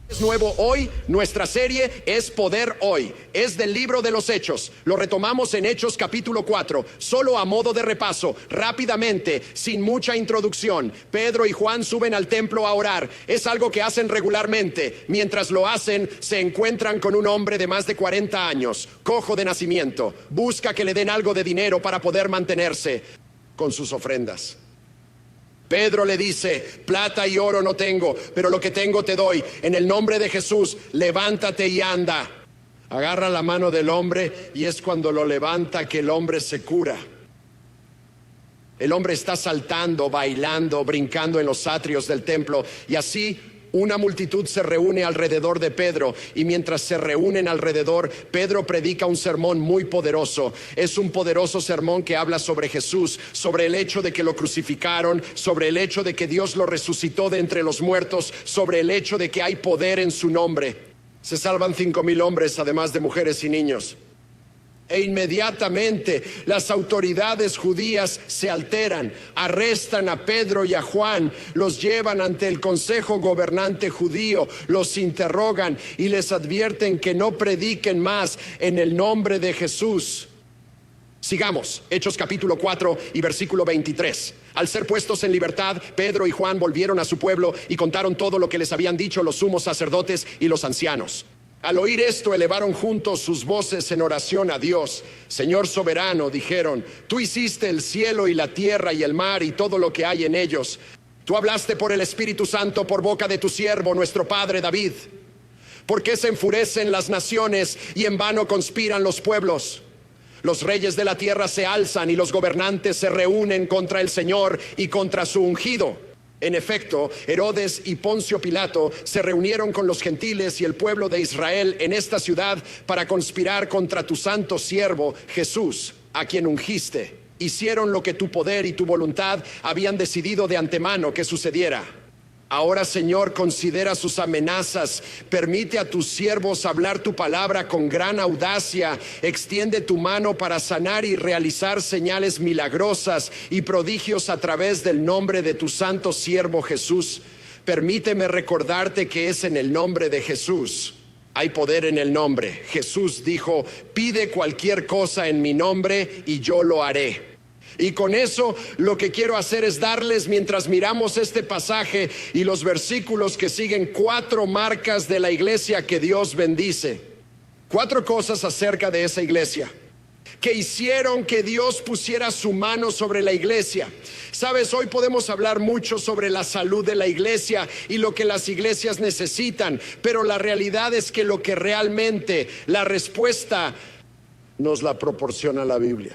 Es nuevo hoy, nuestra serie es Poder Hoy, es del libro de los Hechos, lo retomamos en Hechos capítulo 4, solo a modo de repaso, rápidamente, sin mucha introducción. Pedro y Juan suben al templo a orar, es algo que hacen regularmente. Mientras lo hacen, se encuentran con un hombre de más de 40 años, cojo de nacimiento, busca que le den algo de dinero para poder mantenerse con sus ofrendas. Pedro le dice: plata y oro no tengo, pero lo que tengo te doy. En el nombre de Jesús, levántate y anda. Agarra la mano del hombre y es cuando lo levanta que el hombre se cura. El hombre está saltando, bailando, brincando en los atrios del templo, y así una multitud se reúne alrededor de Pedro, y mientras se reúnen alrededor, Pedro predica un sermón muy poderoso. Es un poderoso sermón que habla sobre Jesús, sobre el hecho de que lo crucificaron, sobre el hecho de que Dios lo resucitó de entre los muertos, sobre el hecho de que hay poder en su nombre. Se salvan 5,000 hombres, además de mujeres y niños. E inmediatamente las autoridades judías se alteran, arrestan a Pedro y a Juan, los llevan ante el consejo gobernante judío, los interrogan y les advierten que no prediquen más en el nombre de Jesús. Sigamos, Hechos capítulo 4 y versículo 23. Al ser puestos en libertad, Pedro y Juan volvieron a su pueblo y contaron todo lo que les habían dicho los sumos sacerdotes y los ancianos. Al oír esto, elevaron juntos sus voces en oración a Dios. Señor soberano, dijeron, tú hiciste el cielo y la tierra y el mar y todo lo que hay en ellos. Tú hablaste por el Espíritu Santo por boca de tu siervo, nuestro padre David. ¿Por qué se enfurecen las naciones y en vano conspiran los pueblos? Los reyes de la tierra se alzan y los gobernantes se reúnen contra el Señor y contra su ungido. En efecto, Herodes y Poncio Pilato se reunieron con los gentiles y el pueblo de Israel en esta ciudad para conspirar contra tu santo siervo Jesús, a quien ungiste. Hicieron lo que tu poder y tu voluntad habían decidido de antemano que sucediera. Ahora, Señor, considera sus amenazas, permite a tus siervos hablar tu palabra con gran audacia, extiende tu mano para sanar y realizar señales milagrosas y prodigios a través del nombre de tu santo siervo Jesús. Permíteme recordarte que es en el nombre de Jesús. Hay poder en el nombre. Jesús dijo, pide cualquier cosa en mi nombre y yo lo haré. Y con eso lo que quiero hacer es darles, mientras miramos este pasaje y los versículos que siguen, 4 marcas de la iglesia que Dios bendice. 4 cosas acerca de esa iglesia que hicieron que Dios pusiera su mano sobre la iglesia. Sabes, hoy podemos hablar mucho sobre la salud de la iglesia y lo que las iglesias necesitan, pero la realidad es que lo que realmente la respuesta nos la proporciona la Biblia.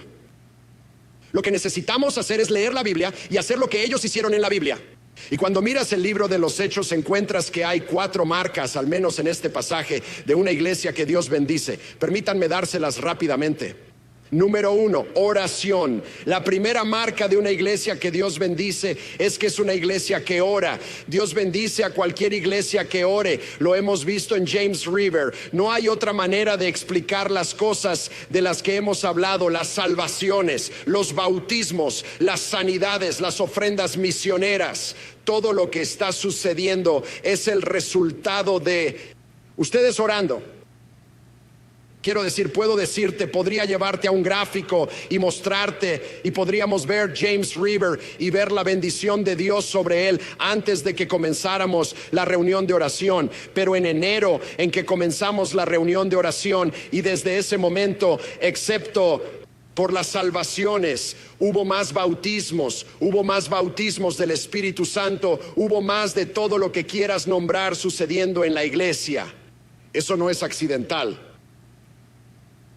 Lo que necesitamos hacer es leer la Biblia y hacer lo que ellos hicieron en la Biblia. Y cuando miras el libro de los Hechos, encuentras que hay 4 marcas, al menos en este pasaje, de una iglesia que Dios bendice. Permítanme dárselas rápidamente. Número 1, oración. La primera marca de una iglesia que Dios bendice es que es una iglesia que ora. Dios bendice a cualquier iglesia que ore. Lo hemos visto en James River. No hay otra manera de explicar las cosas de las que hemos hablado: las salvaciones, los bautismos, las sanidades, las ofrendas misioneras. Todo lo que está sucediendo es el resultado de ustedes orando. Quiero decir, puedo decirte, podría llevarte a un gráfico y mostrarte, y podríamos ver James River y ver la bendición de Dios sobre él antes de que comenzáramos la reunión de oración. Pero en enero, en que comenzamos la reunión de oración, y desde ese momento, excepto por las salvaciones, hubo más bautismos del Espíritu Santo, hubo más de todo lo que quieras nombrar sucediendo en la iglesia. Eso no es accidental.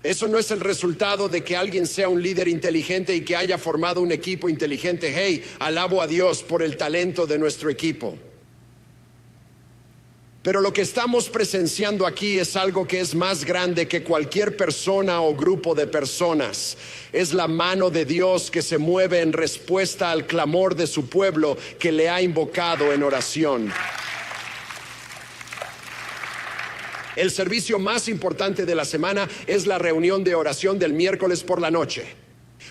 Eso no es el resultado de que alguien sea un líder inteligente y que haya formado un equipo inteligente. Hey, alabo a Dios por el talento de nuestro equipo. Pero lo que estamos presenciando aquí es algo que es más grande que cualquier persona o grupo de personas. Es la mano de Dios que se mueve en respuesta al clamor de su pueblo que le ha invocado en oración. El servicio más importante de la semana es la reunión de oración del miércoles por la noche.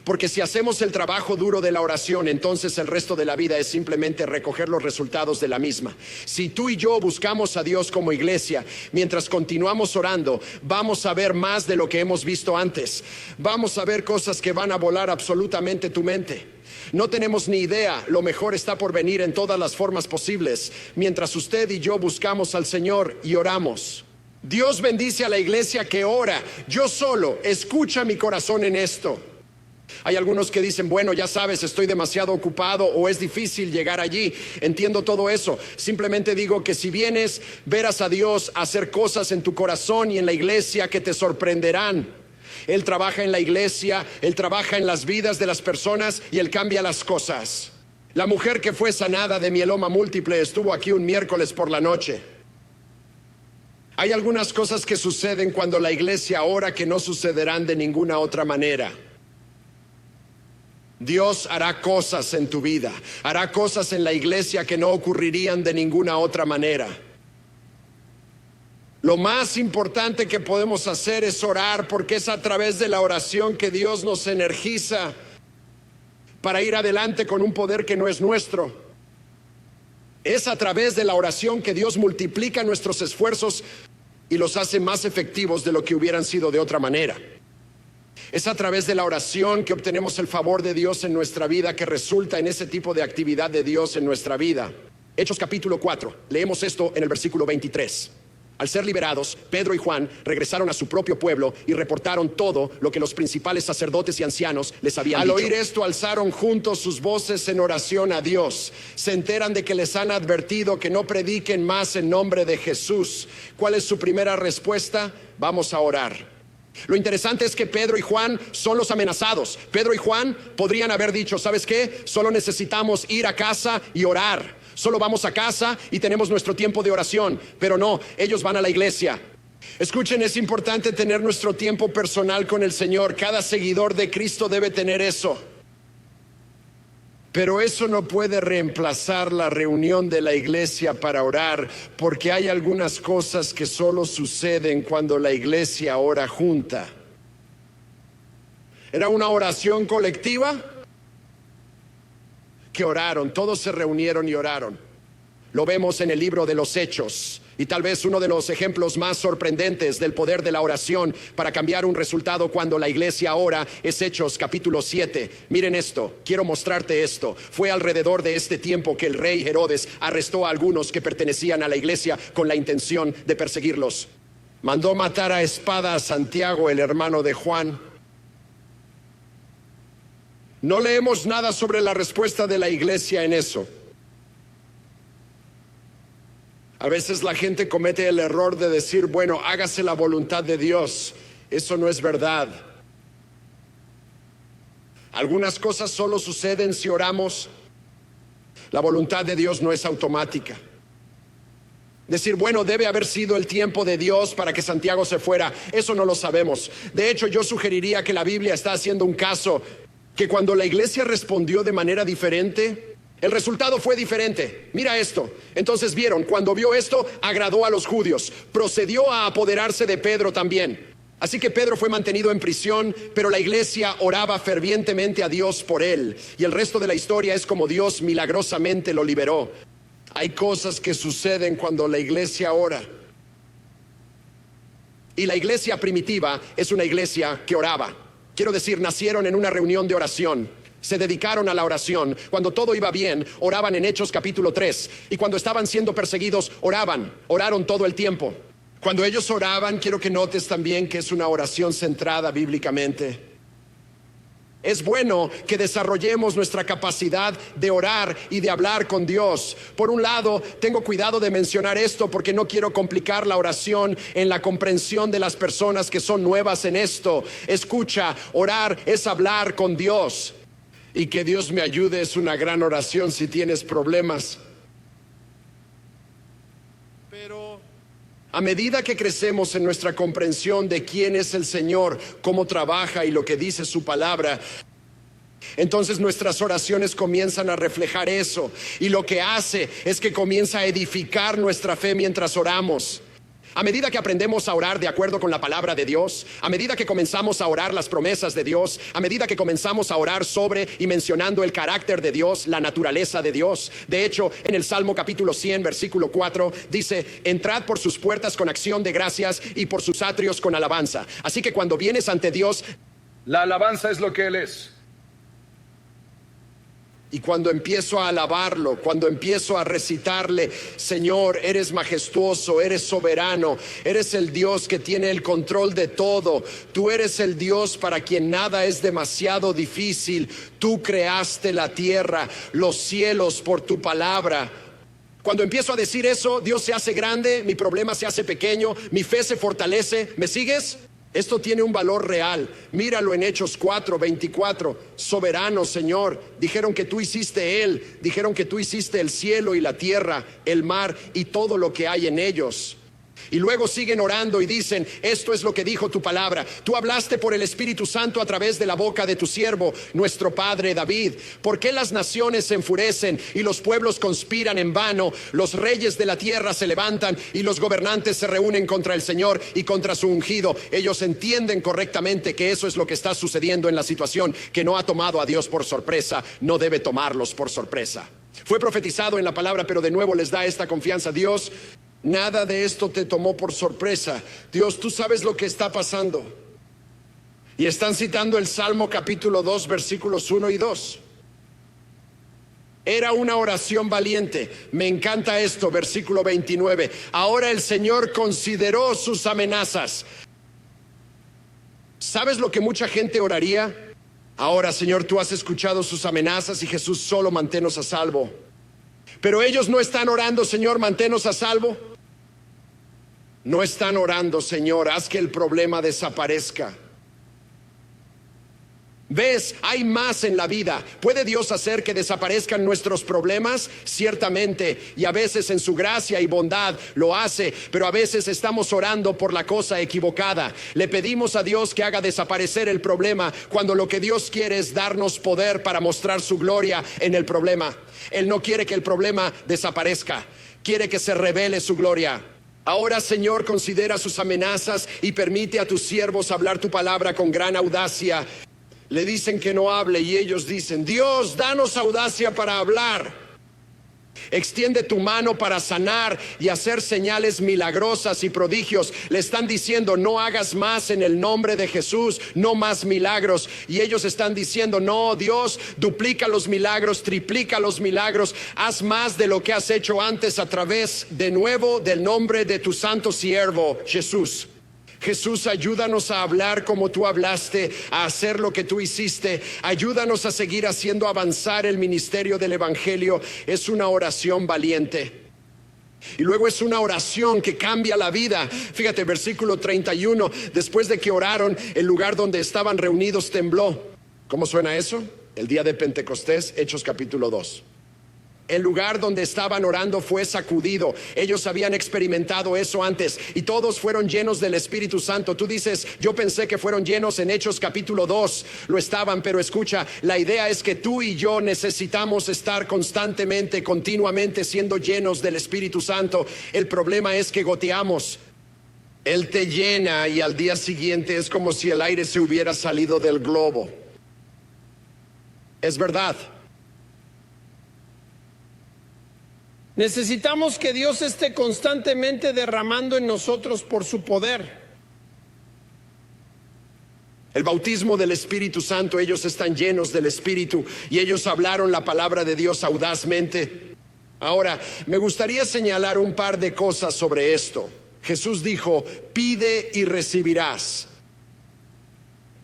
Porque si hacemos el trabajo duro de la oración, entonces el resto de la vida es simplemente recoger los resultados de la misma. Si tú y yo buscamos a Dios como iglesia, mientras continuamos orando, vamos a ver más de lo que hemos visto antes. Vamos a ver cosas que van a volar absolutamente tu mente. No tenemos ni idea, lo mejor está por venir en todas las formas posibles, mientras usted y yo buscamos al Señor y oramos. Dios bendice a la iglesia que ora. Yo solo, escucha mi corazón en esto. Hay algunos que dicen, bueno, ya sabes, estoy demasiado ocupado o es difícil llegar allí. Entiendo todo eso. Simplemente digo que si vienes, verás a Dios hacer cosas en tu corazón y en la iglesia que te sorprenderán. Él trabaja en la iglesia, Él trabaja en las vidas de las personas y Él cambia las cosas. La mujer que fue sanada de mieloma múltiple estuvo aquí un miércoles por la noche. Hay algunas cosas que suceden cuando la iglesia ora que no sucederán de ninguna otra manera. Dios hará cosas en tu vida, hará cosas en la iglesia que no ocurrirían de ninguna otra manera. Lo más importante que podemos hacer es orar, porque es a través de la oración que Dios nos energiza para ir adelante con un poder que no es nuestro. Es a través de la oración que Dios multiplica nuestros esfuerzos y los hace más efectivos de lo que hubieran sido de otra manera. Es a través de la oración que obtenemos el favor de Dios en nuestra vida, que resulta en ese tipo de actividad de Dios en nuestra vida. Hechos capítulo 4, leemos esto en el versículo 23. Al ser liberados, Pedro y Juan regresaron a su propio pueblo y reportaron todo lo que los principales sacerdotes y ancianos les habían dicho. Al oír esto, alzaron juntos sus voces en oración a Dios. Se enteran de que les han advertido que no prediquen más en nombre de Jesús. ¿Cuál es su primera respuesta? Vamos a orar. Lo interesante es que Pedro y Juan son los amenazados. Pedro y Juan podrían haber dicho, ¿sabes qué? Solo necesitamos ir a casa y orar. Solo vamos a casa y tenemos nuestro tiempo de oración. Pero no, ellos van a la iglesia. Escuchen, es importante tener nuestro tiempo personal con el Señor. Cada seguidor de Cristo debe tener eso. Pero eso no puede reemplazar la reunión de la iglesia para orar, porque hay algunas cosas que solo suceden cuando la iglesia ora junta. Era una oración colectiva que oraron, todos se reunieron y oraron. Lo vemos en el libro de los Hechos, y tal vez uno de los ejemplos más sorprendentes del poder de la oración para cambiar un resultado cuando la iglesia ora es Hechos capítulo 7. Miren esto, quiero mostrarte esto. Fue alrededor de este tiempo que el rey Herodes arrestó a algunos que pertenecían a la iglesia con la intención de perseguirlos. Mandó matar a espada a Santiago, el hermano de Juan. No leemos nada sobre la respuesta de la iglesia en eso. A veces la gente comete el error de decir, bueno, hágase la voluntad de Dios. Eso no es verdad. Algunas cosas solo suceden si oramos. La voluntad de Dios no es automática. Decir, bueno, debe haber sido el tiempo de Dios para que Santiago se fuera. Eso no lo sabemos. De hecho, yo sugeriría que la Biblia está haciendo un caso que cuando la iglesia respondió de manera diferente, el resultado fue diferente. Mira esto. Entonces vieron, cuando vio esto, agradó a los judíos. Procedió a apoderarse de Pedro también. Así que Pedro fue mantenido en prisión, pero la iglesia oraba fervientemente a Dios por él. Y el resto de la historia es como Dios milagrosamente lo liberó. Hay cosas que suceden cuando la iglesia ora. Y la iglesia primitiva es una iglesia que oraba. Quiero decir, nacieron en una reunión de oración. Se dedicaron a la oración. Cuando todo iba bien, oraban en Hechos capítulo 3. Y cuando estaban siendo perseguidos, oraron todo el tiempo. Cuando ellos oraban, quiero que notes también que es una oración centrada bíblicamente. Es bueno que desarrollemos nuestra capacidad de orar y de hablar con Dios. Por un lado, tengo cuidado de mencionar esto porque no quiero complicar la oración en la comprensión de las personas que son nuevas en esto. Escucha, orar es hablar con Dios. Y que Dios me ayude es una gran oración si tienes problemas. Pero a medida que crecemos en nuestra comprensión de quién es el Señor, cómo trabaja y lo que dice su palabra, entonces nuestras oraciones comienzan a reflejar eso. Y lo que hace es que comienza a edificar nuestra fe mientras oramos. A medida que aprendemos a orar de acuerdo con la palabra de Dios, a medida que comenzamos a orar las promesas de Dios, a medida que comenzamos a orar sobre y mencionando el carácter de Dios, la naturaleza de Dios. De hecho, en el Salmo capítulo 100, versículo 4, dice: entrad por sus puertas con acción de gracias y por sus atrios con alabanza. Así que cuando vienes ante Dios, la alabanza es lo que Él es. y cuando empiezo a alabarlo, cuando empiezo a recitarle: Señor, eres majestuoso, eres soberano, eres el Dios que tiene el control de todo. Tú eres el Dios para quien nada es demasiado difícil. Tú creaste la tierra, los cielos por tu palabra. Cuando empiezo a decir eso, Dios se hace grande, mi problema se hace pequeño, mi fe se fortalece. ¿Me sigues? Esto tiene un valor real. Míralo en Hechos 4:24. Soberano Señor, dijeron que tú hiciste Él, dijeron que tú hiciste el cielo y la tierra, el mar y todo lo que hay en ellos. Y luego siguen orando y dicen: esto es lo que dijo tu palabra. Tú hablaste por el Espíritu Santo a través de la boca de tu siervo, nuestro padre David. ¿Por qué las naciones se enfurecen y los pueblos conspiran en vano? Los reyes de la tierra se levantan y los gobernantes se reúnen contra el Señor y contra su ungido. Ellos entienden correctamente que eso es lo que está sucediendo en la situación, que no ha tomado a Dios por sorpresa, no debe tomarlos por sorpresa. Fue profetizado en la palabra, pero de nuevo les da esta confianza: Dios, nada de esto te tomó por sorpresa. Dios, tú sabes lo que está pasando. Y están citando el Salmo capítulo 2, versículos 1 y 2. Era una oración valiente. Me encanta esto, versículo 29. Ahora el Señor consideró sus amenazas. ¿Sabes lo que mucha gente oraría? Ahora, Señor, tú has escuchado sus amenazas y Jesús, solo manténnos a salvo. Pero ellos no están orando: Señor, manténnos a salvo. No están orando: Señor, haz que el problema desaparezca. ¿Ves? Hay más en la vida. ¿Puede Dios hacer que desaparezcan nuestros problemas? Ciertamente, y a veces en su gracia y bondad lo hace, pero a veces estamos orando por la cosa equivocada. Le pedimos a Dios que haga desaparecer el problema, cuando lo que Dios quiere es darnos poder para mostrar su gloria en el problema. Él no quiere que el problema desaparezca, quiere que se revele su gloria. Ahora, Señor, considera sus amenazas y permite a tus siervos hablar tu palabra con gran audacia. Le dicen que no hable y ellos dicen: Dios, danos audacia para hablar. Extiende tu mano para sanar y hacer señales milagrosas y prodigios. Le están diciendo: no hagas más en el nombre de Jesús, no más milagros. Y ellos están diciendo: no, Dios, duplica los milagros, triplica los milagros, haz más de lo que has hecho antes a través, de nuevo, del nombre de tu santo siervo Jesús. Jesús, ayúdanos a hablar como tú hablaste, a hacer lo que tú hiciste. Ayúdanos a seguir haciendo avanzar el ministerio del Evangelio. Es una oración valiente. Y luego es una oración que cambia la vida. Fíjate, versículo 31. Después de que oraron, el lugar donde estaban reunidos tembló. ¿Cómo suena eso? El día de Pentecostés, Hechos capítulo 2. El lugar donde estaban orando fue sacudido. Ellos habían experimentado eso antes y todos fueron llenos del Espíritu Santo. Tú dices: yo pensé que fueron llenos en Hechos capítulo 2. Lo estaban, pero escucha, la idea es que tú y yo necesitamos estar constantemente, continuamente siendo llenos del Espíritu Santo. El problema es que goteamos. Él te llena y al día siguiente es como si el aire se hubiera salido del globo. Es verdad. Necesitamos que Dios esté constantemente derramando en nosotros por su poder. El bautismo del Espíritu Santo, ellos están llenos del Espíritu y ellos hablaron la palabra de Dios audazmente. Ahora, me gustaría señalar un par de cosas sobre esto. Jesús dijo: pide y recibirás.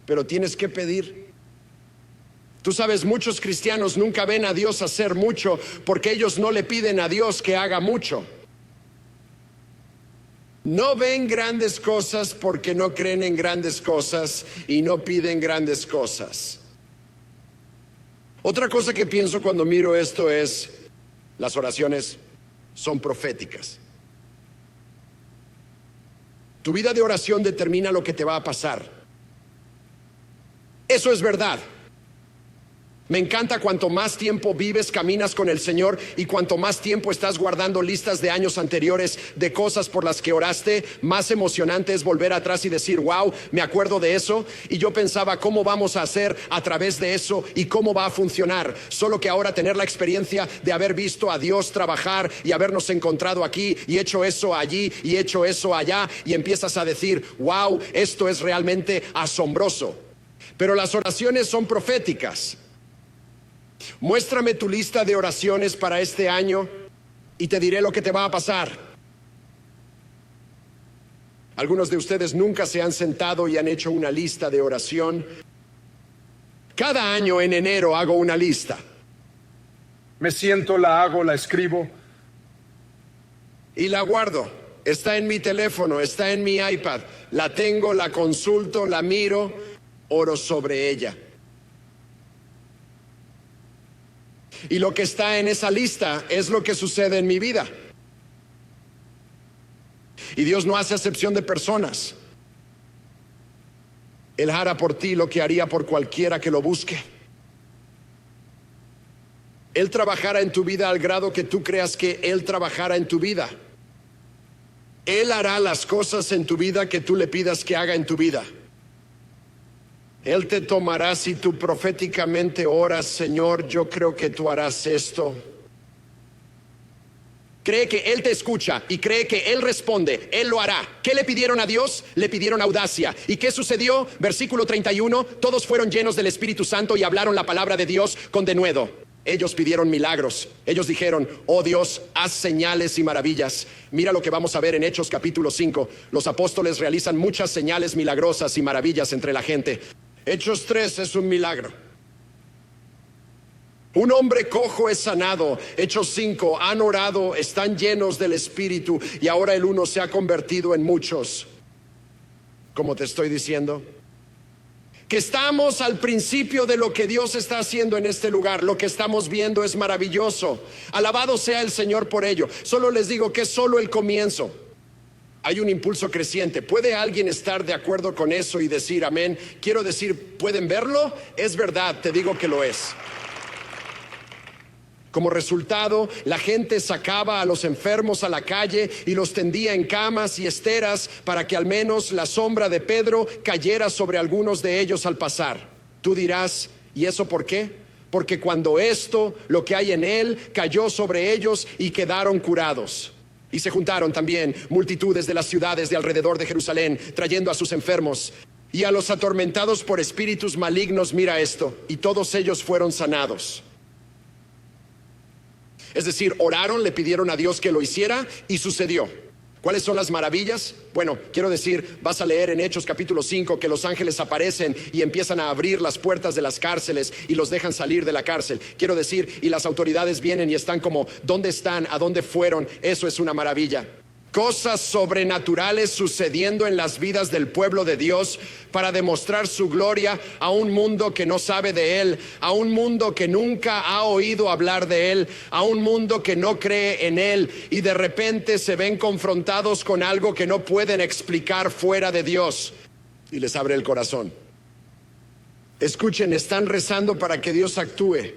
Pero tienes que pedir. Tú sabes, muchos cristianos nunca ven a Dios hacer mucho porque ellos no le piden a Dios que haga mucho. No ven grandes cosas porque no creen en grandes cosas y no piden grandes cosas. Otra cosa que pienso cuando miro esto es: las oraciones son proféticas. Tu vida de oración determina lo que te va a pasar. Eso es verdad. Me encanta cuanto más tiempo vives, caminas con el Señor y cuanto más tiempo estás guardando listas de años anteriores de cosas por las que oraste, más emocionante es volver atrás y decir, wow, me acuerdo de eso y yo pensaba cómo vamos a hacer a través de eso y cómo va a funcionar. Solo que ahora tener la experiencia de haber visto a Dios trabajar y habernos encontrado aquí y hecho eso allí y hecho eso allá y empiezas a decir, wow, esto es realmente asombroso. Pero las oraciones son proféticas. Muéstrame tu lista de oraciones para este año y te diré lo que te va a pasar. Algunos de ustedes nunca se han sentado y han hecho una lista de oración. Cada año en enero hago una lista. Me siento, la hago, la escribo. Y la guardo. Está en mi teléfono, está en mi iPad. La tengo, la consulto, la miro, oro sobre ella. Y lo que está en esa lista es lo que sucede en mi vida. Y Dios no hace acepción de personas. Él hará por ti lo que haría por cualquiera que lo busque. Él trabajará en tu vida al grado que tú creas que Él trabajará en tu vida. Él hará las cosas en tu vida que tú le pidas que haga en tu vida. Él te tomará si tú proféticamente oras, Señor, yo creo que tú harás esto. Cree que Él te escucha y cree que Él responde, Él lo hará. ¿Qué le pidieron a Dios? Le pidieron audacia. ¿Y qué sucedió? Versículo 31, todos fueron llenos del Espíritu Santo y hablaron la palabra de Dios con denuedo. Ellos pidieron milagros. Ellos dijeron, oh Dios, haz señales y maravillas. Mira lo que vamos a ver en Hechos capítulo 5. Los apóstoles realizan muchas señales milagrosas y maravillas entre la gente. Hechos 3 es un milagro. Un hombre cojo es sanado. Hechos 5, han orado, están llenos del Espíritu y ahora el uno se ha convertido en muchos. Como te estoy diciendo, que estamos al principio de lo que Dios está haciendo en este lugar. Lo que estamos viendo es maravilloso. Alabado sea el Señor por ello. Solo les digo que es solo el comienzo. Hay un impulso creciente. ¿Puede alguien estar de acuerdo con eso y decir amén? Quiero decir, ¿pueden verlo? Es verdad, te digo que lo es. Como resultado, la gente sacaba a los enfermos a la calle y los tendía en camas y esteras para que al menos la sombra de Pedro cayera sobre algunos de ellos al pasar. Tú dirás, ¿y eso por qué? Porque cuando esto, lo que hay en él, cayó sobre ellos y quedaron curados. Y se juntaron también multitudes de las ciudades de alrededor de Jerusalén, trayendo a sus enfermos y a los atormentados por espíritus malignos. Mira esto, y todos ellos fueron sanados. Es decir, oraron, le pidieron a Dios que lo hiciera y sucedió. ¿Cuáles son las maravillas? Bueno, quiero decir, vas a leer en Hechos capítulo 5 que los ángeles aparecen y empiezan a abrir las puertas de las cárceles y los dejan salir de la cárcel. Quiero decir, y las autoridades vienen y están como, ¿dónde están? ¿A dónde fueron? Eso es una maravilla. Cosas sobrenaturales sucediendo en las vidas del pueblo de Dios para demostrar su gloria a un mundo que no sabe de Él, a un mundo que nunca ha oído hablar de Él, a un mundo que no cree en Él y de repente se ven confrontados con algo que no pueden explicar fuera de Dios y les abre el corazón. Escuchen, están rezando para que Dios actúe.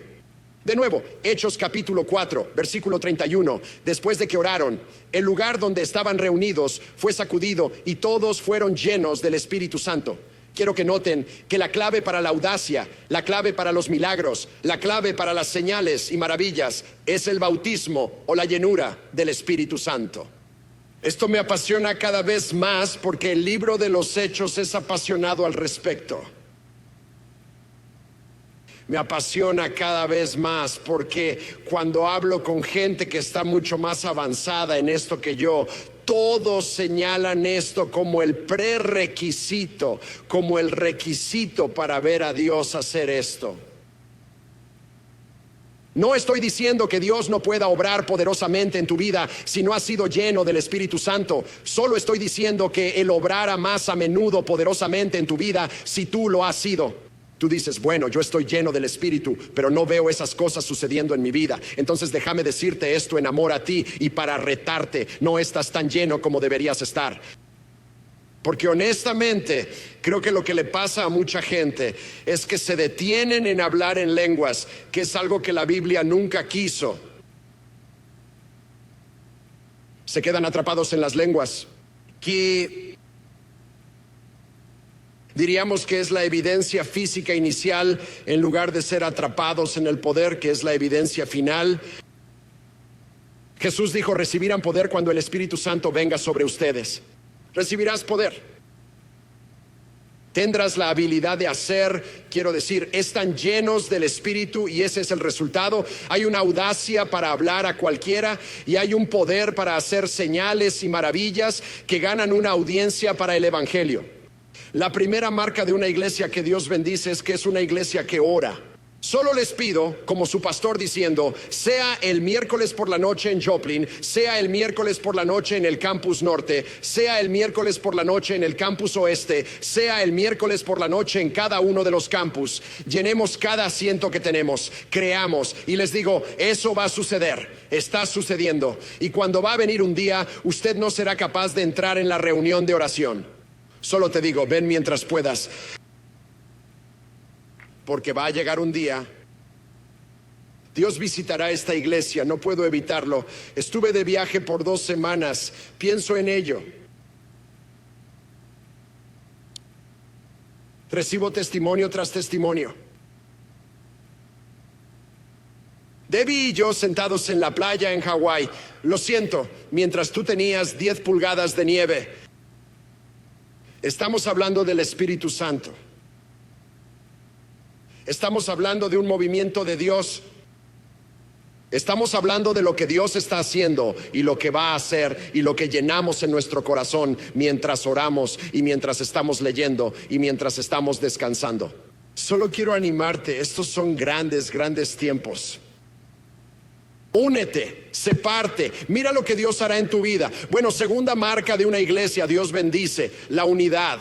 De nuevo, Hechos capítulo 4, versículo 31. Después de que oraron, el lugar donde estaban reunidos fue sacudido y todos fueron llenos del Espíritu Santo. Quiero que noten que la clave para la audacia, la clave para los milagros, la clave para las señales y maravillas es el bautismo o la llenura del Espíritu Santo. Esto me apasiona cada vez más porque el libro de los Hechos es apasionado al respecto. Me apasiona cada vez más porque cuando hablo con gente que está mucho más avanzada en esto que yo, todos señalan esto como el prerequisito, como el requisito para ver a Dios hacer esto. No estoy diciendo que Dios no pueda obrar poderosamente en tu vida si no has sido lleno del Espíritu Santo. Solo estoy diciendo que Él obrará más a menudo poderosamente en tu vida si tú lo has sido. Tú dices, bueno, yo estoy lleno del Espíritu, pero no veo esas cosas sucediendo en mi vida. Entonces déjame decirte esto en amor a ti y para retarte. No estás tan lleno como deberías estar. Porque honestamente, creo que lo que le pasa a mucha gente es que se detienen en hablar en lenguas, que es algo que la Biblia nunca quiso. Se quedan atrapados en las lenguas, que diríamos que es la evidencia física inicial en lugar de ser atrapados en el poder, que es la evidencia final. Jesús dijo: recibirán poder cuando el Espíritu Santo venga sobre ustedes. Recibirás poder. Tendrás la habilidad de hacer, quiero decir, están llenos del Espíritu y ese es el resultado. Hay una audacia para hablar a cualquiera y hay un poder para hacer señales y maravillas que ganan una audiencia para el Evangelio. La primera marca de una iglesia que Dios bendice es que es una iglesia que ora. Solo les pido, como su pastor diciendo, sea el miércoles por la noche en Joplin, sea el miércoles por la noche en el campus norte, sea el miércoles por la noche en el campus oeste, sea el miércoles por la noche en cada uno de los campus. Llenemos cada asiento que tenemos, creamos, y les digo, eso va a suceder, está sucediendo. Y cuando va a venir un día, usted no será capaz de entrar en la reunión de oración. Solo te digo, ven mientras puedas. Porque va a llegar un día, Dios visitará esta iglesia, no puedo evitarlo. Estuve de viaje por 2 semanas, pienso en ello. Recibo testimonio tras testimonio. Debbie y yo sentados en la playa en Hawái, lo siento, mientras tú tenías 10 pulgadas de nieve. Estamos hablando del Espíritu Santo. Estamos hablando de un movimiento de Dios. Estamos hablando de lo que Dios está haciendo y lo que va a hacer y lo que llenamos en nuestro corazón mientras oramos y mientras estamos leyendo y mientras estamos descansando. Solo quiero animarte, estos son grandes, grandes tiempos. Únete, sé parte, mira lo que Dios hará en tu vida. Bueno, segunda marca de una iglesia, Dios bendice, la unidad.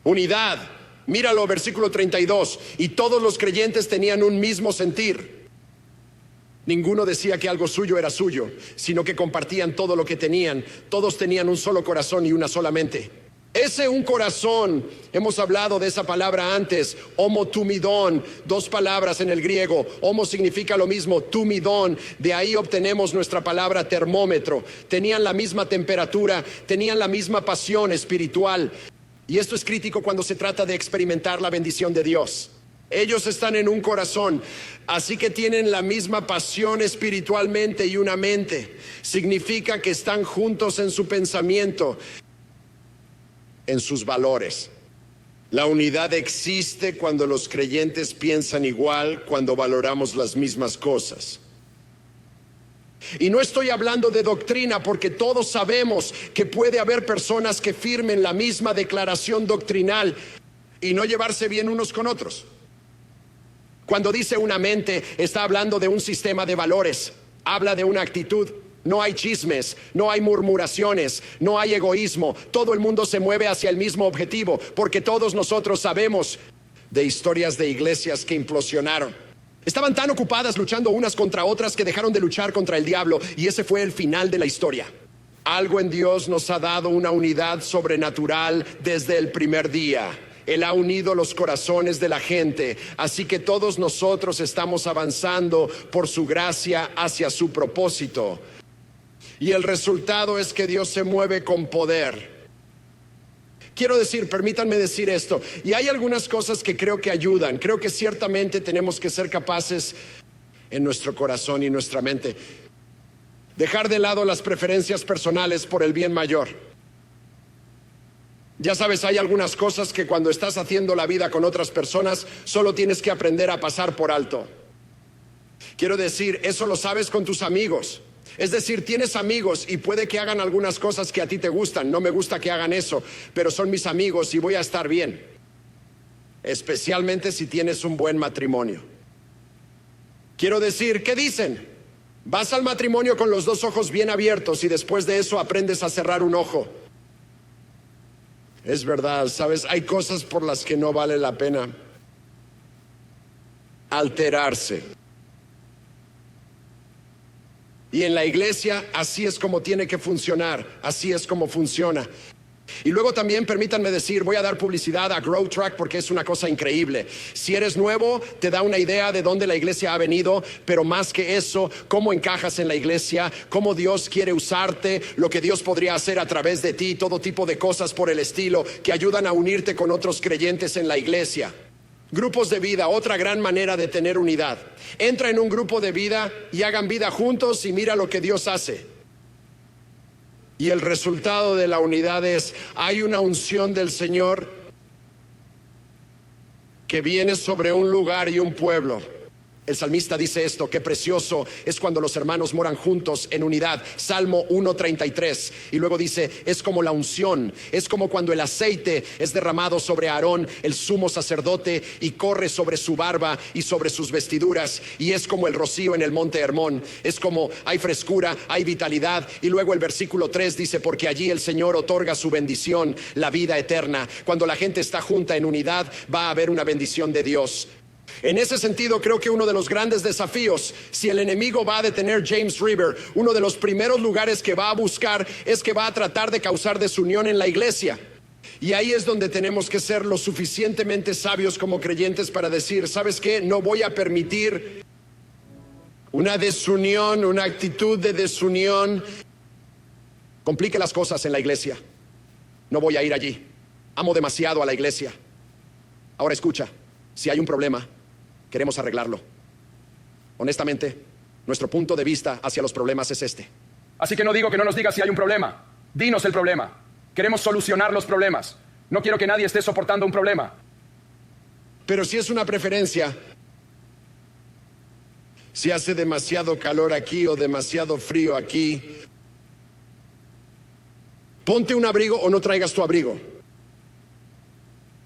Unidad. Míralo, versículo 32. Y todos los creyentes tenían un mismo sentir. Ninguno decía que algo suyo era suyo, sino que compartían todo lo que tenían. Todos tenían un solo corazón y una sola mente. Ese un corazón, hemos hablado de esa palabra antes, homotumidón, 2 palabras en el griego. Homo significa lo mismo, tumidón, de ahí obtenemos nuestra palabra termómetro. Tenían la misma temperatura, tenían la misma pasión espiritual. Y esto es crítico cuando se trata de experimentar la bendición de Dios. Ellos están en un corazón, así que tienen la misma pasión espiritualmente y una mente. Significa que están juntos en su pensamiento, en sus valores. La unidad existe cuando los creyentes piensan igual, cuando valoramos las mismas cosas. Y no estoy hablando de doctrina, porque todos sabemos que puede haber personas que firmen la misma declaración doctrinal y no llevarse bien unos con otros. Cuando dice una mente, está hablando de un sistema de valores, habla de una actitud. No hay chismes, no hay murmuraciones, no hay egoísmo. Todo el mundo se mueve hacia el mismo objetivo, porque todos nosotros sabemos de historias de iglesias que implosionaron. Estaban tan ocupadas luchando unas contra otras que dejaron de luchar contra el diablo, y ese fue el final de la historia. Algo en Dios nos ha dado una unidad sobrenatural desde el primer día. Él ha unido los corazones de la gente, así que todos nosotros estamos avanzando por su gracia hacia su propósito. Y el resultado es que Dios se mueve con poder. Quiero decir, permítanme decir esto, y hay algunas cosas que creo que ayudan. Creo que ciertamente tenemos que ser capaces en nuestro corazón y nuestra mente dejar de lado las preferencias personales por el bien mayor. Ya sabes, hay algunas cosas que cuando estás haciendo la vida con otras personas solo tienes que aprender a pasar por alto. Quiero decir, eso lo sabes con tus amigos. Es decir, tienes amigos y puede que hagan algunas cosas que a ti te gustan. No me gusta que hagan eso, pero son mis amigos y voy a estar bien. Especialmente si tienes un buen matrimonio. Quiero decir, ¿qué dicen? Vas al matrimonio con los 2 ojos bien abiertos y después de eso aprendes a cerrar un ojo. Es verdad, ¿sabes? Hay cosas por las que no vale la pena alterarse. Y en la iglesia así es como tiene que funcionar, así es como funciona. Y luego también permítanme decir, voy a dar publicidad a Grow Track porque es una cosa increíble. Si eres nuevo, te da una idea de dónde la iglesia ha venido, pero más que eso, cómo encajas en la iglesia, cómo Dios quiere usarte, lo que Dios podría hacer a través de ti, todo tipo de cosas por el estilo que ayudan a unirte con otros creyentes en la iglesia. Grupos de vida, otra gran manera de tener unidad. Entra en un grupo de vida y hagan vida juntos y mira lo que Dios hace. Y el resultado de la unidad es, hay una unción del Señor que viene sobre un lugar y un pueblo. El salmista dice esto, qué precioso es cuando los hermanos moran juntos en unidad. Salmo 1:33. Y luego dice, es como la unción, es como cuando el aceite es derramado sobre Aarón, el sumo sacerdote, y corre sobre su barba y sobre sus vestiduras. Y es como el rocío en el monte Hermón. Es como hay frescura, hay vitalidad. Y luego el versículo 3 dice, porque allí el Señor otorga su bendición, la vida eterna. Cuando la gente está junta en unidad, va a haber una bendición de Dios. En ese sentido, creo que uno de los grandes desafíos, si el enemigo va a detener James River, uno de los primeros lugares que va a buscar es que va a tratar de causar desunión en la iglesia. Y ahí es donde tenemos que ser lo suficientemente sabios como creyentes para decir, ¿sabes qué? No voy a permitir una desunión, una actitud de desunión complique las cosas en la iglesia. No voy a ir allí. Amo demasiado a la iglesia. Ahora escucha, si hay un problema, queremos arreglarlo. Honestamente, nuestro punto de vista hacia los problemas es este. Así que no digo que no nos digas si hay un problema. Dinos el problema. Queremos solucionar los problemas. No quiero que nadie esté soportando un problema. Pero si es una preferencia, si hace demasiado calor aquí o demasiado frío aquí, ponte un abrigo o no traigas tu abrigo.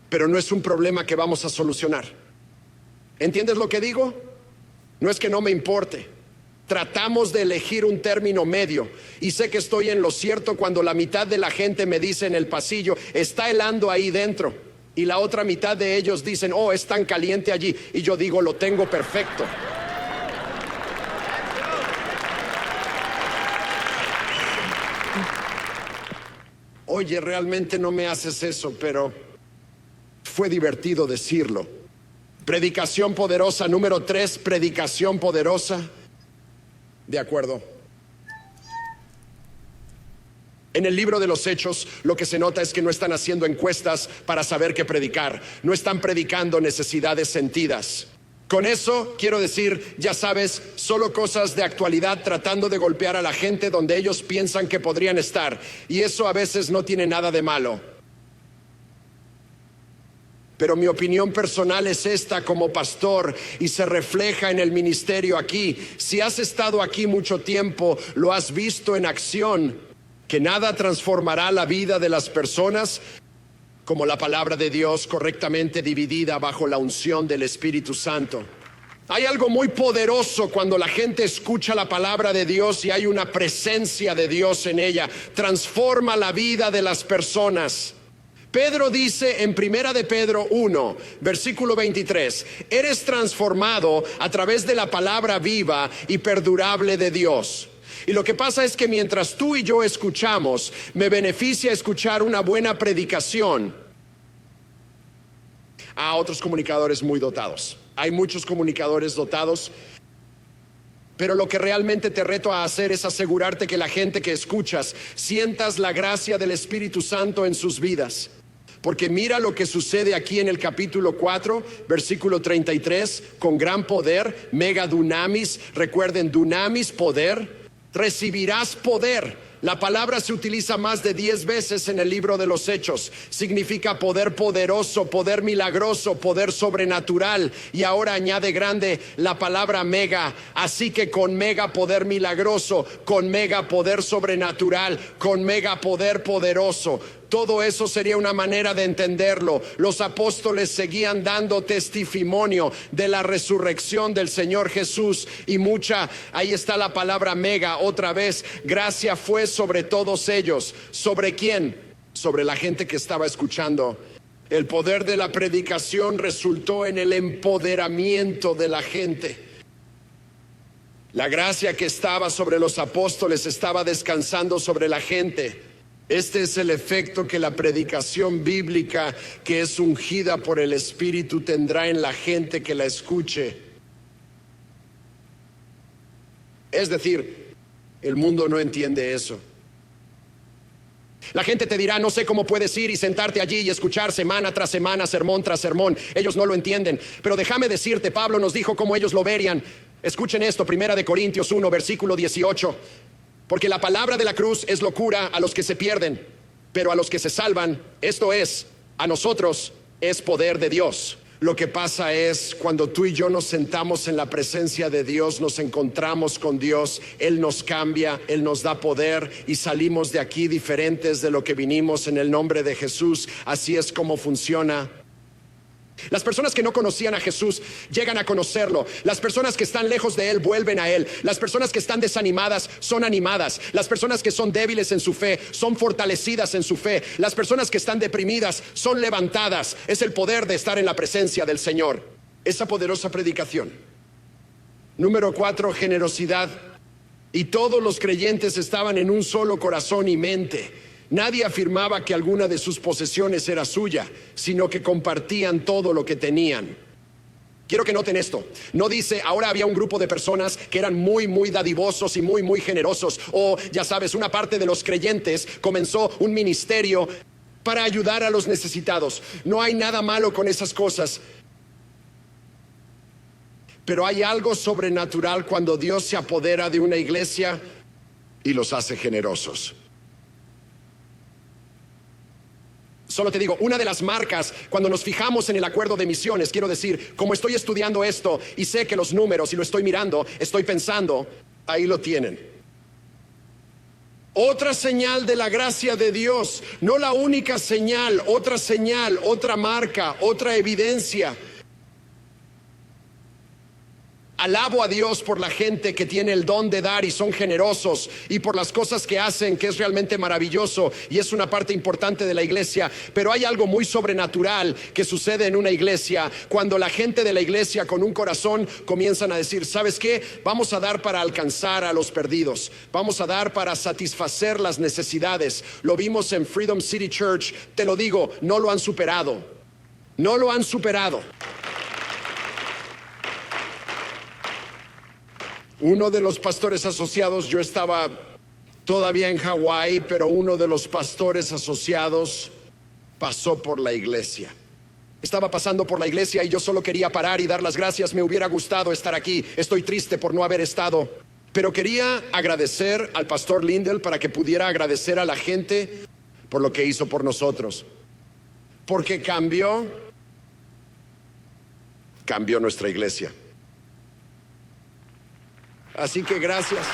Pero no es un problema que vamos a solucionar. ¿Entiendes lo que digo? No es que no me importe. Tratamos de elegir un término medio. Y sé que estoy en lo cierto cuando la mitad de la gente me dice en el pasillo, está helando ahí dentro. Y la otra mitad de ellos dicen, oh, es tan caliente allí. Y yo digo, lo tengo perfecto. Oye, realmente no me haces eso, pero fue divertido decirlo. Predicación poderosa, número 3, predicación poderosa. De acuerdo. En el libro de los Hechos, lo que se nota es que no están haciendo encuestas para saber qué predicar. No están predicando necesidades sentidas. Con eso quiero decir, ya sabes, solo cosas de actualidad tratando de golpear a la gente donde ellos piensan que podrían estar. Y eso a veces no tiene nada de malo. Pero mi opinión personal es esta como pastor y se refleja en el ministerio aquí. Si has estado aquí mucho tiempo, lo has visto en acción, que nada transformará la vida de las personas como la palabra de Dios correctamente dividida bajo la unción del Espíritu Santo. Hay algo muy poderoso cuando la gente escucha la palabra de Dios y hay una presencia de Dios en ella. Transforma la vida de las personas. Pedro dice en 1 de Pedro 1, versículo 23, eres transformado a través de la palabra viva y perdurable de Dios. Y lo que pasa es que mientras tú y yo escuchamos, me beneficia escuchar una buena predicación a otros comunicadores muy dotados. Hay muchos comunicadores dotados, pero lo que realmente te reto a hacer es asegurarte que la gente que escuchas sientas la gracia del Espíritu Santo en sus vidas. Porque mira lo que sucede aquí en el capítulo 4, versículo 33, con gran poder, mega dunamis, recuerden dunamis, poder, recibirás poder. La palabra se utiliza más de 10 veces en el libro de los Hechos. Significa poder poderoso, poder milagroso, poder sobrenatural. Y ahora añade grande la palabra mega. Así que con mega poder milagroso, con mega poder sobrenatural, con mega poder poderoso. Todo eso sería una manera de entenderlo. Los apóstoles seguían dando testimonio de la resurrección del Señor Jesús. Y ahí está la palabra mega otra vez. Gracia fue sobre todos ellos. ¿Sobre quién? Sobre la gente que estaba escuchando. El poder de la predicación resultó en el empoderamiento de la gente. La gracia que estaba sobre los apóstoles estaba descansando sobre la gente. Este es el efecto que la predicación bíblica, que es ungida por el Espíritu, tendrá en la gente que la escuche. Es decir, el mundo no entiende eso. La gente te dirá, no sé cómo puedes ir y sentarte allí y escuchar semana tras semana, sermón tras sermón. Ellos no lo entienden. Pero déjame decirte, Pablo nos dijo cómo ellos lo verían. Escuchen esto, 1 Corintios 1, versículo 18. Porque la palabra de la cruz es locura a los que se pierden, pero a los que se salvan, esto es, a nosotros, es poder de Dios. Lo que pasa es, cuando tú y yo nos sentamos en la presencia de Dios, nos encontramos con Dios, Él nos cambia, Él nos da poder y salimos de aquí diferentes de lo que vinimos en el nombre de Jesús. Así es como funciona. Las personas que no conocían a Jesús llegan a conocerlo. Las personas que están lejos de Él vuelven a Él. Las personas que están desanimadas son animadas. Las personas que son débiles en su fe son fortalecidas en su fe. Las personas que están deprimidas son levantadas. Es el poder de estar en la presencia del Señor. Esa poderosa predicación. Número 4, generosidad. Y todos los creyentes estaban en un solo corazón y mente. Nadie afirmaba que alguna de sus posesiones era suya, sino que compartían todo lo que tenían. Quiero que noten esto. No dice, ahora había un grupo de personas que eran muy dadivosos y muy generosos. O, ya sabes, una parte de los creyentes comenzó un ministerio para ayudar a los necesitados. No hay nada malo con esas cosas. Pero hay algo sobrenatural cuando Dios se apodera de una iglesia y los hace generosos. Solo te digo, una de las marcas cuando nos fijamos en el acuerdo de misiones, quiero decir, como estoy estudiando esto y sé que los números y lo estoy mirando, estoy pensando, ahí lo tienen. Otra señal de la gracia de Dios, no la única señal, otra marca, otra evidencia. Alabo a Dios por la gente que tiene el don de dar y son generosos, y por las cosas que hacen, que es realmente maravilloso y es una parte importante de la iglesia. Pero hay algo muy sobrenatural que sucede en una iglesia cuando la gente de la iglesia con un corazón comienzan a decir, ¿sabes qué? Vamos a dar para alcanzar a los perdidos, vamos a dar para satisfacer las necesidades. Lo vimos en Freedom City Church. Te lo digo, no lo han superado. No lo han superado. Uno de los pastores asociados, yo estaba todavía en Hawái, pero uno de los pastores asociados pasó por la iglesia. Estaba pasando por la iglesia y yo solo quería parar y dar las gracias. Me hubiera gustado estar aquí. Estoy triste por no haber estado. Pero quería agradecer al pastor Lindell para que pudiera agradecer a la gente por lo que hizo por nosotros. Porque cambió nuestra iglesia. Así que gracias.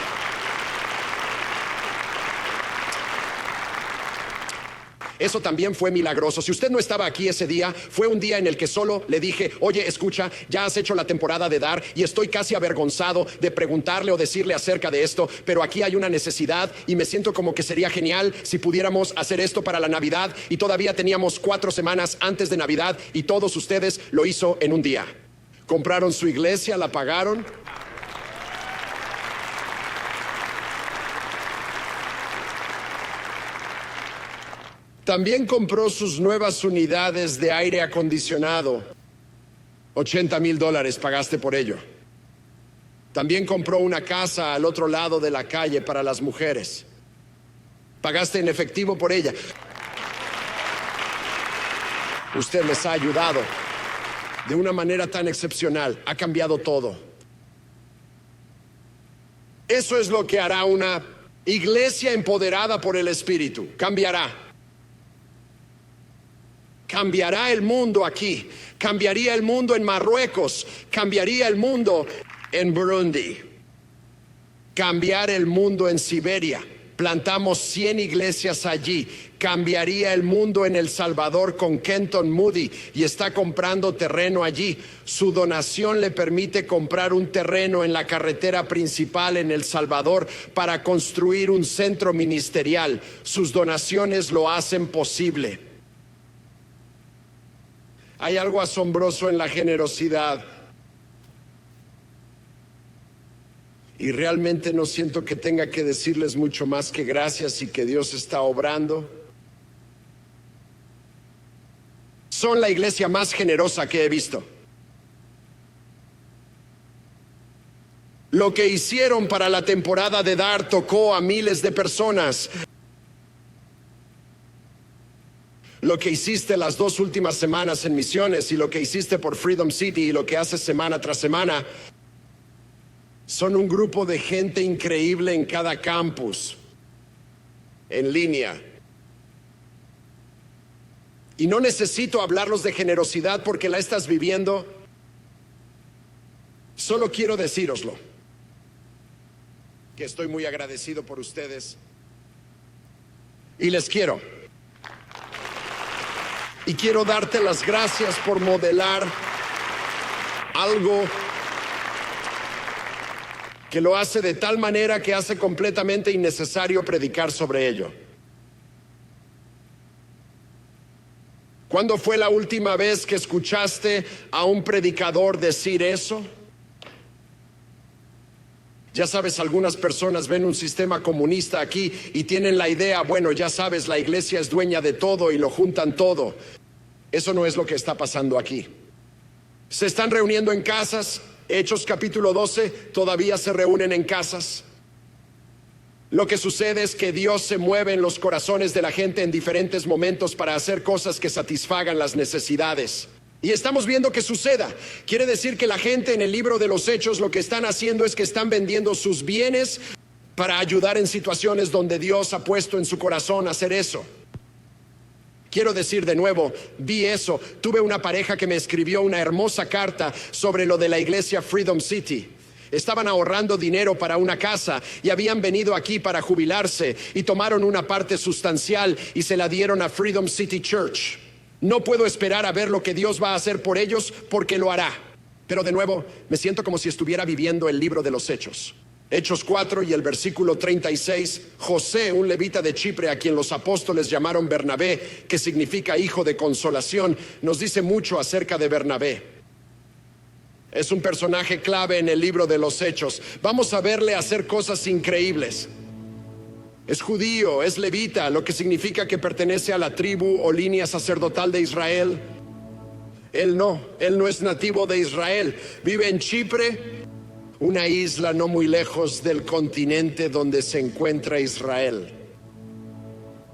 Eso también fue milagroso. Si usted no estaba aquí ese día, fue un día en el que solo le dije, oye, escucha, ya has hecho la temporada de dar y estoy casi avergonzado de preguntarle o decirle acerca de esto, pero aquí hay una necesidad y me siento como que sería genial si pudiéramos hacer esto para la Navidad. Y todavía teníamos 4 semanas antes de Navidad y todos ustedes lo hizo en un día. Compraron su iglesia, la pagaron. También compró sus nuevas unidades de aire acondicionado. $80,000 pagaste por ello. También compró una casa al otro lado de la calle para las mujeres. Pagaste en efectivo por ella. Usted les ha ayudado de una manera tan excepcional. Ha cambiado todo. Eso es lo que hará una iglesia empoderada por el Espíritu. Cambiará el mundo aquí, cambiaría el mundo en Marruecos, cambiaría el mundo en Burundi, cambiar el mundo en Siberia. Plantamos 100 iglesias allí. Cambiaría el mundo en El Salvador con Kenton Moody y está comprando terreno allí. Su donación le permite comprar un terreno en la carretera principal en El Salvador para construir un centro ministerial. Sus donaciones lo hacen posible. Hay algo asombroso en la generosidad. Y realmente no siento que tenga que decirles mucho más que gracias y que Dios está obrando. Son la iglesia más generosa que he visto. Lo que hicieron para la temporada de dar tocó a miles de personas. Lo que hiciste las 2 últimas semanas en misiones y lo que hiciste por Freedom City y lo que haces semana tras semana son un grupo de gente increíble en cada campus, en línea. Y no necesito hablarlos de generosidad porque la estás viviendo. Solo quiero decíroslo, que estoy muy agradecido por ustedes. Y les quiero. Y quiero darte las gracias por modelar algo que lo hace de tal manera que hace completamente innecesario predicar sobre ello. ¿Cuándo fue la última vez que escuchaste a un predicador decir eso? Ya sabes, algunas personas ven un sistema comunista aquí y tienen la idea, bueno, ya sabes, la iglesia es dueña de todo y lo juntan todo. Eso no es lo que está pasando aquí. Se están reuniendo en casas. Hechos capítulo 12, todavía se reúnen en casas. Lo que sucede es que Dios se mueve en los corazones de la gente en diferentes momentos para hacer cosas que satisfagan las necesidades. Y estamos viendo que suceda. Quiere decir que la gente en el libro de los Hechos lo que están haciendo es que están vendiendo sus bienes para ayudar en situaciones donde Dios ha puesto en su corazón hacer eso. Quiero decir de nuevo, vi eso. Tuve una pareja que me escribió una hermosa carta sobre lo de la iglesia Freedom City. Estaban ahorrando dinero para una casa y habían venido aquí para jubilarse y tomaron una parte sustancial y se la dieron a Freedom City Church. No puedo esperar a ver lo que Dios va a hacer por ellos porque lo hará. Pero de nuevo, me siento como si estuviera viviendo el libro de los Hechos. Hechos 4 y el versículo 36, José, un levita de Chipre a quien los apóstoles llamaron Bernabé, que significa hijo de consolación, nos dice mucho acerca de Bernabé. Es un personaje clave en el libro de los Hechos. Vamos a verle hacer cosas increíbles. Es judío, es levita, lo que significa que pertenece a la tribu o línea sacerdotal de Israel. Él no es nativo de Israel, vive en Chipre, una isla no muy lejos del continente donde se encuentra Israel.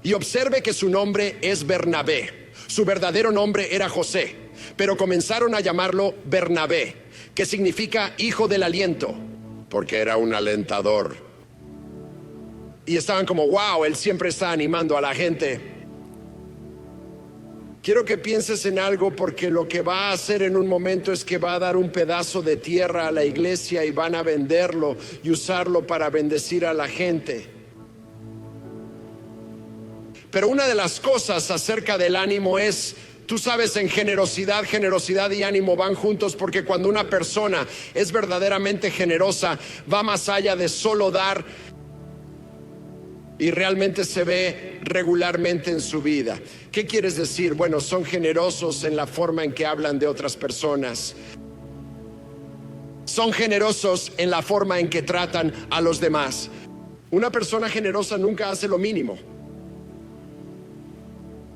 Y observe que su nombre es Bernabé. Su verdadero nombre era José, pero comenzaron a llamarlo Bernabé, que significa hijo del aliento, porque era un alentador. Y estaban como, wow, él siempre está animando a la gente. Quiero que pienses en algo porque lo que va a hacer en un momento es que va a dar un pedazo de tierra a la iglesia y van a venderlo y usarlo para bendecir a la gente. Pero una de las cosas acerca del ánimo es, tú sabes, en generosidad y ánimo van juntos porque cuando una persona es verdaderamente generosa, va más allá de solo dar y realmente se ve regularmente en su vida. ¿Qué quieres decir? Bueno, son generosos en la forma en que hablan de otras personas. Son generosos en la forma en que tratan a los demás. Una persona generosa nunca hace lo mínimo.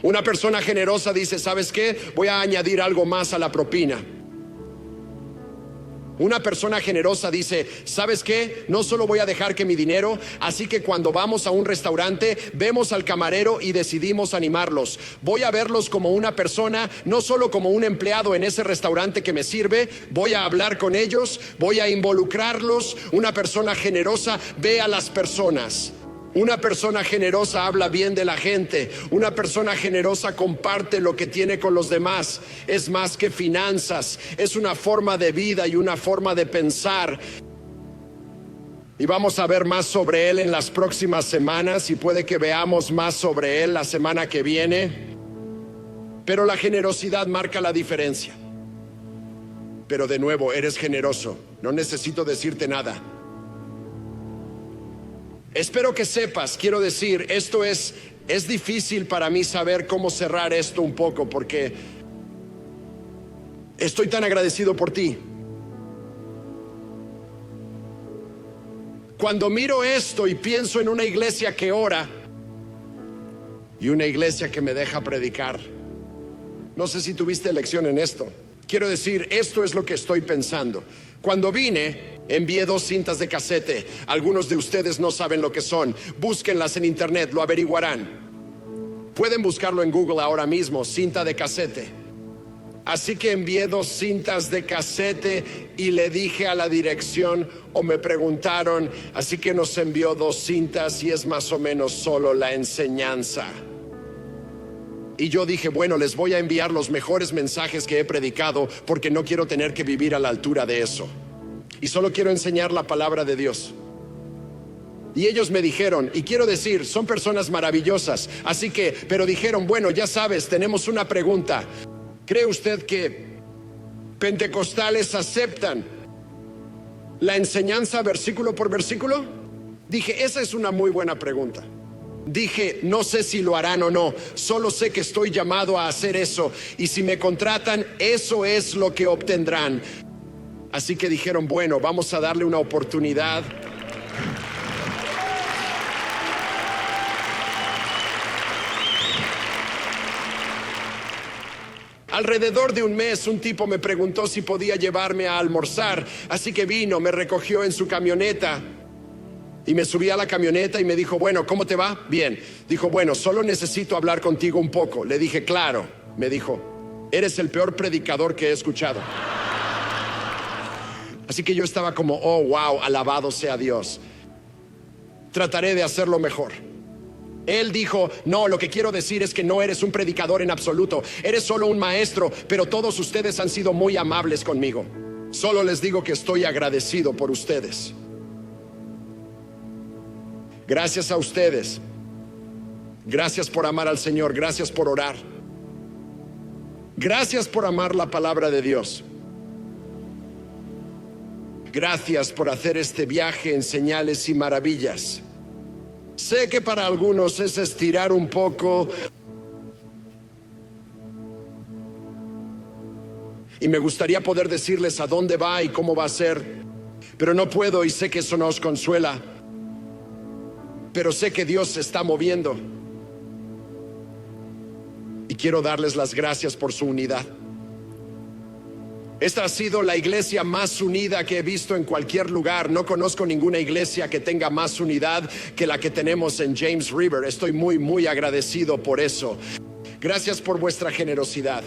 Una persona generosa dice, ¿sabes qué? Voy a añadir algo más a la propina. Una persona generosa dice, ¿sabes qué? No solo voy a dejar que mi dinero, así que cuando vamos a un restaurante, vemos al camarero y decidimos animarlos. Voy a verlos como una persona, no solo como un empleado en ese restaurante que me sirve, voy a hablar con ellos, voy a involucrarlos. Una persona generosa ve a las personas. Una persona generosa habla bien de la gente. Una persona generosa comparte lo que tiene con los demás. Es más que finanzas, es una forma de vida y una forma de pensar. Y vamos a ver más sobre él en las próximas semanas y puede que veamos más sobre él la semana que viene. Pero la generosidad marca la diferencia. Pero de nuevo, eres generoso. No necesito decirte nada. Espero que sepas, quiero decir, esto es difícil para mí saber cómo cerrar esto un poco porque estoy tan agradecido por ti. Cuando miro esto y pienso en una iglesia que ora y una iglesia que me deja predicar, no sé si tuviste lección en esto. Quiero decir, esto es lo que estoy pensando. Cuando vine, envié 2 cintas de casete. Algunos de ustedes no saben lo que son. Búsquenlas en internet, lo averiguarán. Pueden buscarlo en Google ahora mismo, cinta de casete. Así que envié 2 cintas de casete y le dije a la dirección, o me preguntaron, así que nos envió 2 cintas y es más o menos solo la enseñanza. Y yo dije, bueno, les voy a enviar los mejores mensajes que he predicado porque no quiero tener que vivir a la altura de eso. Y solo quiero enseñar la palabra de Dios. Y ellos me dijeron, y quiero decir, son personas maravillosas, así que, pero dijeron, bueno, ya sabes, tenemos una pregunta. ¿Cree usted que pentecostales aceptan la enseñanza versículo por versículo? Dije, esa es una muy buena pregunta. Dije, no sé si lo harán o no, solo sé que estoy llamado a hacer eso, y si me contratan, eso es lo que obtendrán. Así que dijeron, bueno, vamos a darle una oportunidad. Alrededor de un mes, un tipo me preguntó si podía llevarme a almorzar, así que vino, me recogió en su camioneta. Y me subí a la camioneta y me dijo, bueno, ¿cómo te va? Bien. Dijo, bueno, solo necesito hablar contigo un poco. Le dije, claro. Me dijo, eres el peor predicador que he escuchado. Así que yo estaba como, oh, wow, alabado sea Dios. Trataré de hacerlo mejor. Él dijo, no, lo que quiero decir es que no eres un predicador en absoluto. Eres solo un maestro, pero todos ustedes han sido muy amables conmigo. Solo les digo que estoy agradecido por ustedes. Gracias a ustedes. Gracias por amar al Señor. Gracias por orar. Gracias por amar la palabra de Dios. Gracias por hacer este viaje en señales y maravillas. Sé que para algunos es estirar un poco. Y me gustaría poder decirles a dónde va y cómo va a ser. Pero no puedo y sé que eso no os consuela. Pero sé que Dios se está moviendo. Y quiero darles las gracias por su unidad. Esta ha sido la iglesia más unida que he visto en cualquier lugar. No conozco ninguna iglesia que tenga más unidad que la que tenemos en James River. Estoy muy agradecido por eso. Gracias por vuestra generosidad.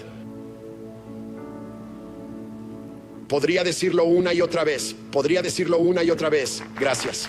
Podría decirlo una y otra vez. Podría decirlo una y otra vez. Gracias.